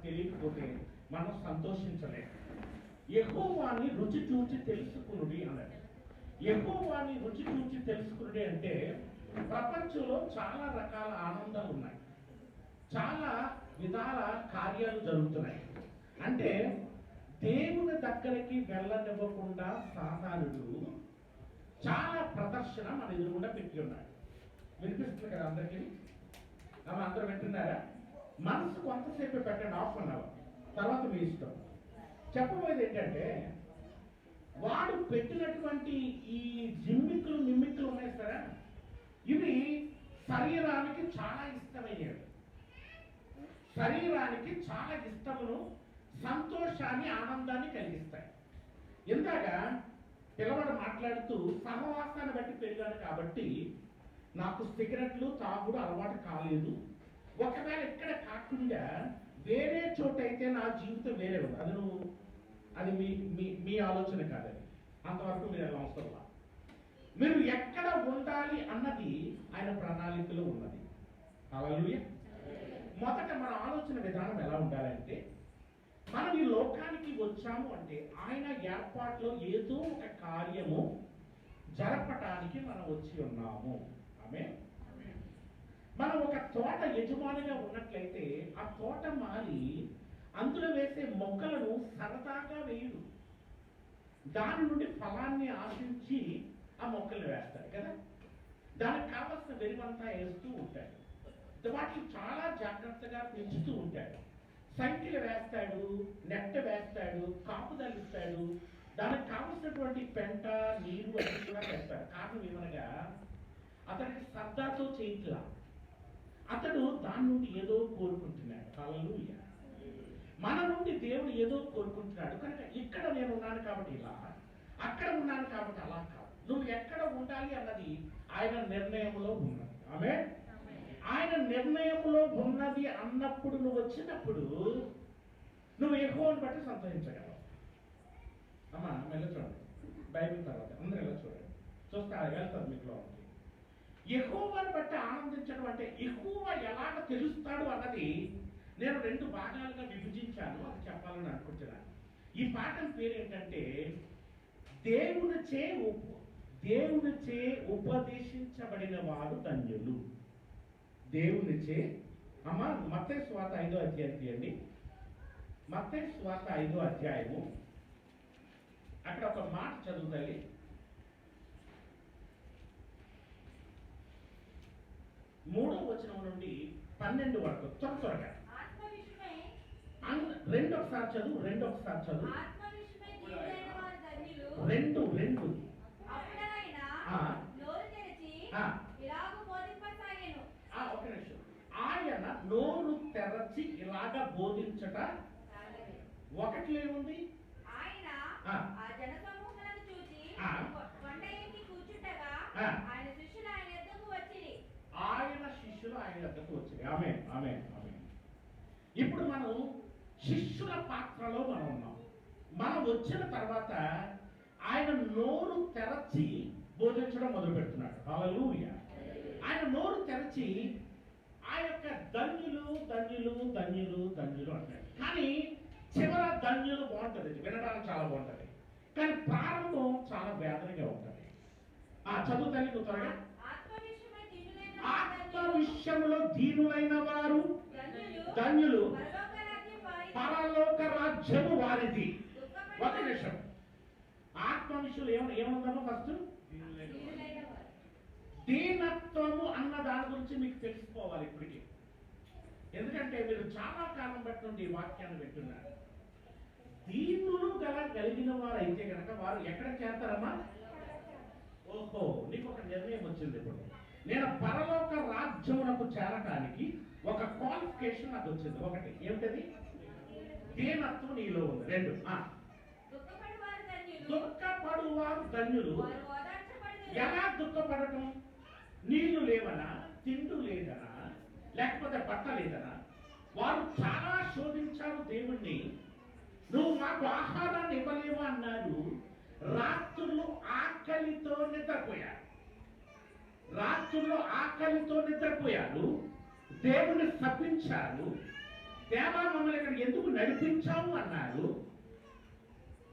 తెలియకపోతే మనం సంతోషించలేము. యెహోవాని రుచి చూచి తెలుసుకునుడి అన్నాడు. యెహోవాని రుచి చూచి తెలుసుకునుడి అంటే ప్రపంచంలో చాలా రకాల ఆనందాలు ఉన్నాయి, చాలా విధాల కార్యాలు జరుగుతున్నాయి. అంటే దేవుని దగ్గరికి వెళ్ళనివ్వకుండా సాతానుడు చాలా ప్రదర్శన మన ఎదురుగుండా పెట్టి ఉన్నాడు. వినిపిస్తుంది కదా అందరికీ? అందరూ వింటున్నారా? మనసు కొంతసేపు పెట్టండి, హాఫ్ అన్ అవర్, తర్వాత మీ ఇష్టం. చెప్పబోయేది ఏంటంటే, వాడు పెట్టినటువంటి ఈ నిమ్మిక్కులు ఉన్నాయి సరే, ఇవి శరీరానికి చాలా ఇష్టమయ్యేవి. శరీరానికి చాలా ఇష్టమును, సంతోషాన్ని, ఆనందాన్ని కలిగిస్తాయి. ఇందాక పిల్లవాడు మాట్లాడుతూ సహవాసాన్ని బట్టి పెరిగాను కాబట్టి నాకు సిగరెట్లు తాగుడు అలవాటు కాలేదు. ఒకవేళ ఇక్కడ కాకుండా వేరే చోట అయితే నా జీవితం వేరే ఉంది. అది మీ మీ మీ ఆలోచన కాదని, అంతవరకు మీరు ఎలా అవసరం. మీరు ఎక్కడ ఉండాలి అన్నది ఆయన ప్రణాళికలో ఉన్నది. హల్లెలూయా. మొదట మన ఆలోచన విధానం ఎలా ఉండాలంటే, మనం ఈ లోకానికి వచ్చాము అంటే ఆయన ఏర్పాట్లో ఏదో ఒక కార్యము జరపటానికి మనం వచ్చి ఉన్నాము. ఆమేన్. మనం ఒక తోట యజమానిగా ఉన్నట్లయితే ఆ తోట మారి అందులో వేసే మొక్కలను సరదాగా వేయడు, దాని నుండి ఫలాన్ని ఆశించి ఆ మొక్కలు వేస్తాడు కదా. దానికి కావలసిన వెలువంతా వేస్తూ ఉంటాడు, వాటిని చాలా జాగ్రత్తగా పెంచుతూ ఉంటాడు. సంఖ్యలు వేస్తాడు, నెట్ట వేస్తాడు, కాపుదలు ఇస్తాడు, దానికి కావలసినటువంటి పెంట, నీరు అన్ని కూడా వేస్తాడు. కారణం ఏమనగా అతనికి సరదాతో చేయట్లా, అతడు దాని నుండి ఏదో కోరుకుంటున్నాడు. హల్లెలూయా. మన నుండి దేవుడు ఏదో కోరుకుంటున్నాడు కనుక ఇక్కడ నేను ఉన్నాను కాబట్టి ఇలా, అక్కడ ఉన్నాను కాబట్టి అలా కాదు. నువ్వు ఎక్కడ ఉండాలి అన్నది ఆయన నిర్ణయంలో ఉన్నది. ఆమేన్. ఆయన నిర్ణయంలో ఉన్నది అన్నప్పుడు నువ్వు వచ్చినప్పుడు నువ్వు యెహోవాను బట్టి సంతోషించగలవు. అమ్మా మెల్ల చూడండి, బైబిల్ తర్వాత అందరూ ఎలా చూడండి, చూస్తే వెళ్తారు మీకు లోపలికి. యెహోవాను బట్టి ఆనందించడం అంటే యెహోవా ఎలాగ తెలుస్తాడు అన్నది నేను 2 భాగాలుగా విభజించాను, అది చెప్పాలని అనుకుంటున్నాను. ఈ పాఠం పేరు ఏంటంటే దేవునిచే ఉపదేశించబడిన వాడు ధన్యులు. దేవునిచే. అమ్మా మత్తయి సువార్త 5వ అధ్యాయం తీయండి. మత్తయి సువార్త 5వ అధ్యాయము, అక్కడ ఒక మాట చదువుతాయి. 3వ వచనం నుండి 12 వరకు త్వరగా రెండొకసారి చదువు. 2 ఒక నిమిషం. ఆయన నోరు తెరచి ఇలాగ బోధించట ఒకటి ఏముంది? ఆయన శిష్యులు ఆయన యొద్దకు వచ్చింది. ఆమేన్, ఆమేన్, ఆమేన్. ఇప్పుడు మనం శిష్యుల పాత్రలో మనం ఉన్నాం. మనం వచ్చిన తర్వాత ఆయన నోరు తెరచి బోధించడం మొదలు పెడుతున్నాడు. హల్లెలూయా. ఆయన నోరు తెరచి ఆ యొక్క ధన్యులు ధన్యులు ధన్యులు ధన్యులు అంటాడు. కానీ చివర ధన్యులు బాగుంటుంది, వినడానికి చాలా బాగుంటుంది, కానీ ప్రారంభం చాలా వేదనగా ఉంటుంది. చదువుతాను నువ్వు త్వరగా. ఆత్మ విషయంలో దీనులైన వారు ధన్యులు, పరలోక రాజ్యము వారిది. ఒక నిమిషం. ఆత్మ విషయంలో ఏమన్నామో ఫస్ట్ దీనత్వము అన్న దాని గురించి మీకు తెలుసుకోవాలి ఇప్పటికీ. ఎందుకంటే మీరు చాలా కాలం బట్టి నుండి ఈ వాక్యాన్ని వింటున్నారు. దీనులు కలిగిన వారు అయితే కనుక వారు ఎక్కడ చేస్తారమ్మా? ఓహో, నీకు ఒక నిర్ణయం వచ్చింది. ఇప్పుడు నేను పరలోక రాజ్యమునకు చేరటానికి ఒక క్వాలిఫికేషన్ నాకు వచ్చింది. ఒకటి ఏమిటది? దీనత్వం నీలో ఉంది. 2 దుఃఖపడువారు ధన్యులు. ఎలా దుఃఖపడటం? నీళ్లు లేవనా, తిండు లేదనా, లేకపోతే బట్ట లేదనా? వారు చాలా శోధించారు దేవుణ్ణి. నువ్వు మాకు ఆహారాన్ని ఇవ్వలేవు అన్నారు. రాత్రులు ఆకలితో నిద్రపోయారు, దేవుని శపించారు. దేవా మమ్మల్ని ఇక్కడ ఎందుకు నడిపించావు అన్నారు.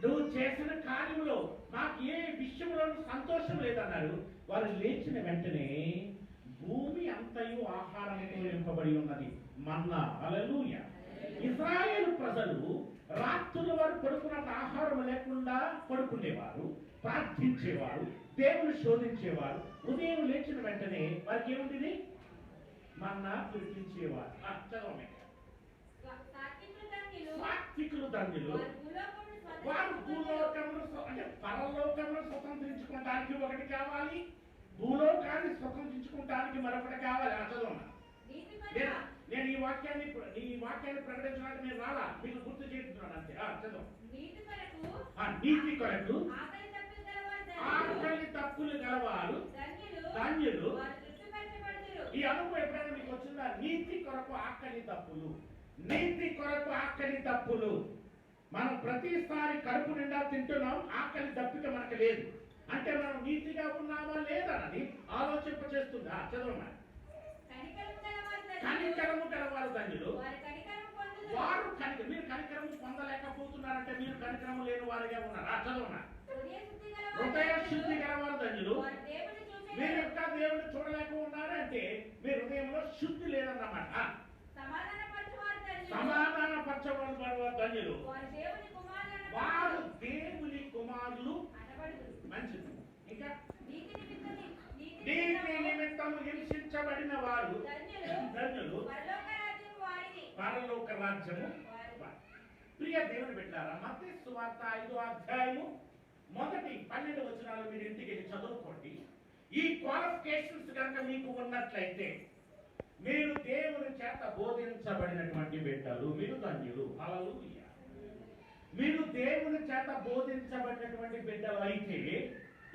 నువ్వు చేసిన కార్యంలో మాకు ఏ విషయంలో సంతోషం లేదన్నారు. వారు లేచిన వెంటనే భూమి అంతయు ఆహారంతో నింపబడి ఉన్నది, మన్నా. హల్లెలూయా. ఇశ్రాయేలు ప్రజలు రాత్రుల వారు పడుకున్నట్టు ఆహారం లేకుండా పడుకునేవారు, ప్రార్థించేవారు, దేవుని శోధించేవారు. ఉదయం లేచిన వెంటనే వారికి ఏముంటుంది? మన్నా కురిపించేవారు. చదవమే. సాత్వికులు ధన్యులు, వారు భూలోకమును అంటే పరలోకమును స్వతంత్రించుకోవడానికి ఒకటి కావాలి, భూలోకాన్ని స్వతంత్రించుకోవడానికి మరొకటి కావాలి. చదవమా. నేను ఈ వాక్యాన్ని ప్రకటించడానికి నేను రాలా, మీకు గుర్తు చేస్తున్నాను అంతే. చదువు. నీతి కొరకు ఆకలి తప్పులు గలవారు ధన్యులు. ఈ అనుభవం ఎప్పుడైనా మీకు వచ్చిందా? నీతి కొరకు ఆకలి తప్పులు, నీతి కొరకు ఆకలి తప్పులు. మనం ప్రతిసారి కడుపు నిండా తింటున్నాం, ఆకలి దప్పిక మనకు లేదు అంటే మనం నీతిగా ఉన్నామా లేదన్నది ఆలోచింప చేస్తుందా? చదవమా. కనికరము గలవారు ధన్యులు, వారు మీరు కనికరము పొందలేకపోతున్నారంటే మీరు కనికరము లేని వారిగా ఉన్నారా? చదవమా. హృదయ శుద్ధి గలవారు ధన్యులు, మీరు యొక్క దేవుని చూడలేక ఉన్నారంటే మీ హృదయంలో శుద్ధి లేదన్నమాట. సమాధాన పరచబడు ధన్యులు, వారు దేవుని కుమారులు. మంచిది. ఇంకా నీతి నిమిత్తము హింసించబడిన వారు ధన్యులు, పరలోక రాజ్యము. ప్రియ దేవుని బిడ్డలారా, మత్తయి సువార్త 5వ అధ్యాయము మొదటి 12 వచనాలు మీరు ఇంటికి వెళ్ళి చదువుకోండి. ఈ క్వాలిఫికేషన్స్ కనుక మీకు ఉన్నట్లయితే మీరు దేవుని చేత బోధించబడినటువంటి బిడ్డలు, మీరు ధన్యులు. హల్లెలూయా. మీరు దేవుని చేత బోధించబడినటువంటి బిడ్డలు అయితే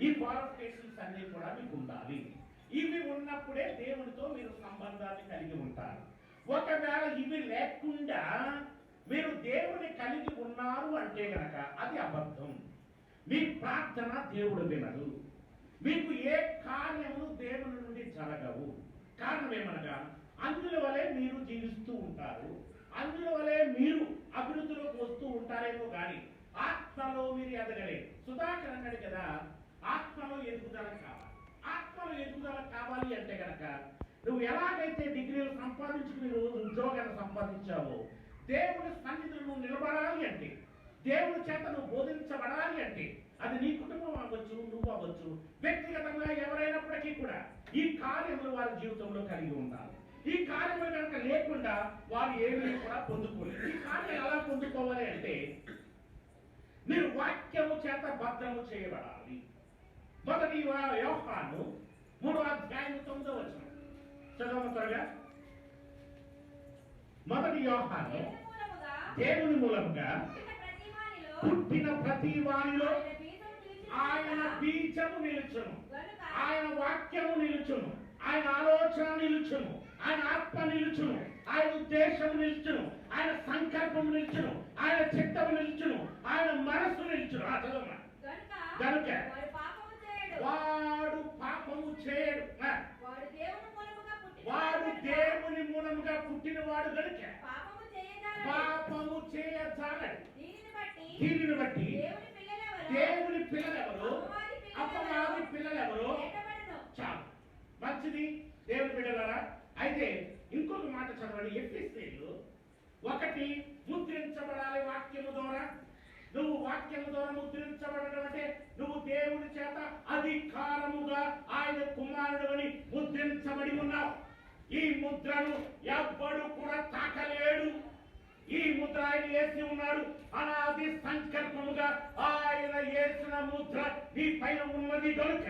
ఈ క్వాలిఫికేషన్స్ అన్ని కూడా మీకు ఉండాలి. ఇవి ఉన్నప్పుడే దేవునితో మీరు సంబంధాన్ని కలిగి ఉంటారు. ఒకవేళ ఇవి లేకుండా మీరు దేవుని కలిగి ఉన్నారు అంటే గనక అది అబద్ధం. మీ ప్రార్థన దేవుడు వినడు, మీకు ఏ కార్యములు దేవుని నుండి జరగవు. కారణం ఏమనగా అందుల వలె మీరు జీవిస్తూ ఉంటారు, అందుల వలె మీరు అభివృద్ధిలోకి వస్తూ ఉంటారేమో కానీ ఆత్మలో మీరు ఎదగలేదు. సుధాకర్ అన్నాడు కదా, ఆత్మలో ఎదుగుదల కావాలి. ఆత్మలో ఎదుగుదల కావాలి అంటే గనక నువ్వు ఎలాగైతే డిగ్రీలు సంపాదించుకుని రోజు ఉద్యోగాన్ని సంపాదించావో, దేవుని సన్నిధిలో నువ్వు నిలబడాలి అంటే, దేవుని చేత నువ్వు బోధించబడాలి అంటే, అది నీ కుటుంబం అవ్వచ్చు, నువ్వు అవ్వచ్చు, వ్యక్తిగతంగా ఎవరైనప్పటికీ కూడా ఈ కార్యములు వారి జీవితంలో కలిగి ఉండాలి. ఈ కార్యములు కనుక లేకుండా వారు ఏమీ కూడా పొందుకోలేదు. ఈ కార్యం ఎలా పొందుకోవాలి అంటే మీరు వాక్యము చేత భద్రము చేయబడాలి. మొదటి యోహాను 3వ అధ్యాయం 9వ వచనం చదవము త్వరగా. మొదటి యోహాను, దేవుని మూలముగా పుట్టిన ప్రతి వానిలో ఆయన బీజము నిలుచును, ఆయన వాక్యము నిలుచును, ఆయన ఆలోచన నిలుచును, ఆయన ఆత్మ నిలుచును, ఆయన ఉద్దేశము నిలుచును, ఆయన సంకల్పము నిలుచును, ఆయన చిత్తము నిలుచును, ఆయన మనస్సు నిలుచును. చదవమా. కనుక వాడు పాపము చేయడు, వాడు దేవుని మూలముగా పుట్టినవాడు కనుక పాపము చేయజాలడు. దీనిని బట్టి దేవుని పిల్లలెవరు, అపవాది పిల్లలెవరు? చాలు, మంచిది దేవుని బిడ్డలారా. అయితే ఇంకొక మాట చదవండి. ఎఫెసీయులు 1 ముద్రించబడాలి వాక్యము ద్వారా. నువ్వు వాక్యము ద్వారా ముద్రించబడడం అంటే నువ్వు దేవుని చేత అధికారముగా ఆయన కుమారుడు అని ముద్రించబడి ఉన్నావు. ఈ ముద్రను ఎవ్వడు కూడా తాకలేడు. ఈ ముద్ర ఆయన వేసి ఉన్నాడు. అనాది సంకల్పముగా ఆయన వేసిన ముద్ర నీ పైన ఉన్నది కనుక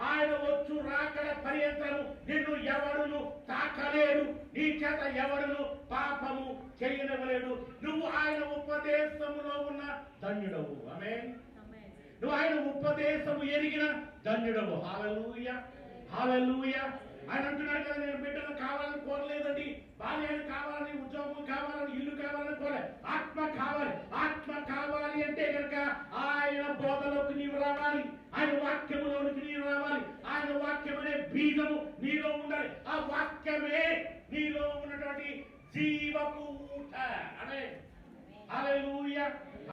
ఆయన వచ్చు రాకడ పర్యంతము నిన్ను ఎవడును తాకలేడు. నీ చేత ఎవడును పాపము చేయనివ్వలేడు. నువ్వు ఆయన ఉపదేశములో ఉన్న ధన్యుడవు. ఆమేన్. నువ్వు ఆయన ఉపదేశము ఎరిగిన ధన్యుడవు. హల్లెలూయా, హల్లెలూయా. ఆయన అంటున్నాడు కదా, నేను బిడ్డలు కావాలని కోరలేదండి, భార్యను కావాలని, ఉద్యోగం కావాలని, ఇల్లు కావాలని కోరలేదు. ఆత్మ కావాలి. ఆత్మ కావాలి అంటే కనుక ఆయన బోధలోకి నీవు రావాలి, ఆయన వాక్యములోనికి నీవు రావాలి. ఆయన వాక్యం అనే బీజము నీలో ఉండాలి. ఆ వాక్యమే నీలో ఉన్నటువంటి జీవపు ఊట. అనే హల్లెలూయా.